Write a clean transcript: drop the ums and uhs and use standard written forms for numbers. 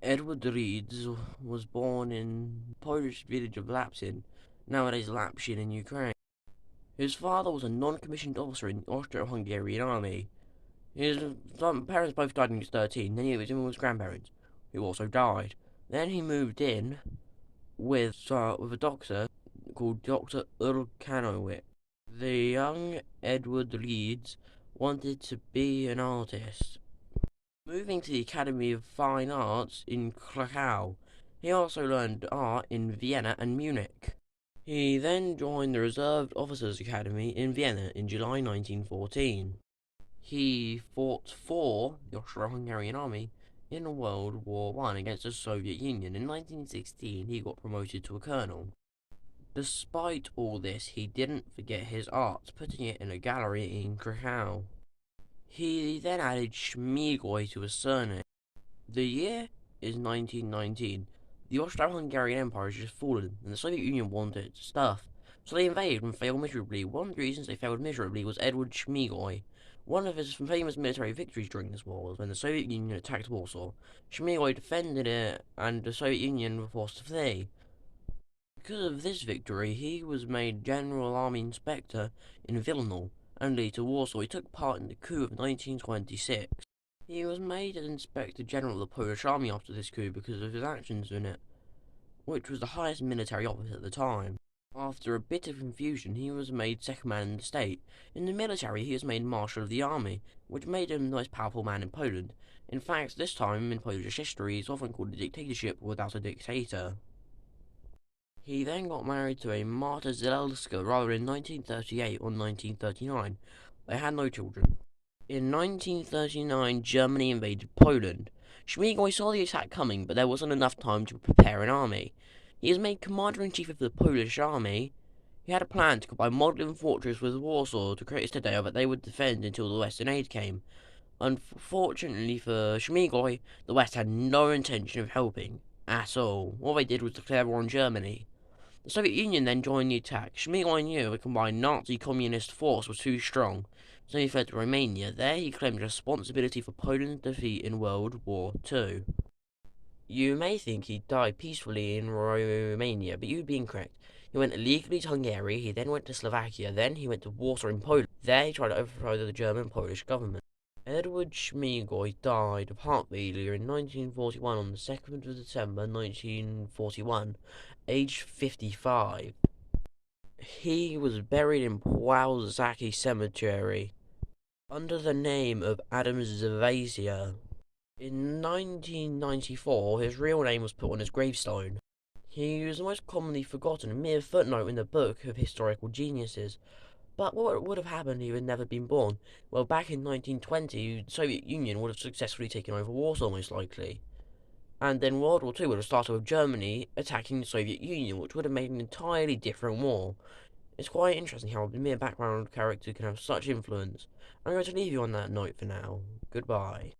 Edward Leeds was born in the Polish village of Lapsin, nowadays Lapshin in Ukraine. His father was a non-commissioned officer in the Austro-Hungarian army. His parents both died when he was 13, then he was in with his grandparents, who also died. Then he moved in with a doctor called Dr. Urkanowicz. The young Edward Leeds wanted to be an artist. Moving to the Academy of Fine Arts in Krakow, he also learned art in Vienna and Munich. He then joined the Reserved Officers Academy in Vienna in July 1914. He fought for the Austro-Hungarian army in World War I against the Soviet Union. In 1916, he got promoted to a colonel. Despite all this, he didn't forget his art, putting it in a gallery in Krakow. He then added Smigly to his surname. The year is 1919. The Austro-Hungarian Empire has just fallen, and the Soviet Union wanted its stuff. So they invaded and failed miserably. One of the reasons they failed miserably was Edward Smigly. One of his famous military victories during this war was when the Soviet Union attacked Warsaw. Smigly defended it, and the Soviet Union were forced to flee. Because of this victory, he was made General Army Inspector in Vilna and later Warsaw. He took part in the coup of 1926. He was made an Inspector General of the Polish Army after this coup because of his actions in it, which was the highest military office at the time. After a bit of confusion, he was made second man in the state. In the military, he was made Marshal of the Army, which made him the most powerful man in Poland. In fact, this time in Polish history is often called a dictatorship without a dictator. He then got married to a Marta Zalewska rather in 1938 or 1939. They had no children. In 1939, Germany invaded Poland. Smigly saw the attack coming, but there wasn't enough time to prepare an army. He was made Commander-in-Chief of the Polish army. He had a plan to combine Modlin Fortress with Warsaw to create a citadel that they would defend until the Western aid came. Unfortunately for Smigly, the West had no intention of helping at all. All they did was declare war on Germany. The Soviet Union then joined the attack. Smigly knew a combined Nazi-communist force was too strong, so he fled to Romania. There he claimed responsibility for Poland's defeat in World War II. You may think he died peacefully in Romania, but you'd be incorrect. He went illegally to Hungary, he then went to Slovakia, then he went to Warsaw in Poland. There he tried to overthrow the German-Polish government. Edward Smigly died of heart failure in 1941 on the 2nd of December 1941, aged 55. He was buried in Pławski Cemetery under the name of Adam Zavasia. In 1994, his real name was put on his gravestone. He was the most commonly forgotten, a mere footnote in the book of historical geniuses. But what would have happened if he had never been born? Well, back in 1920, the Soviet Union would have successfully taken over Warsaw, most likely. And then World War II would have started with Germany attacking the Soviet Union, which would have made an entirely different war. It's quite interesting how a mere background character can have such influence. I'm going to leave you on that note for now. Goodbye.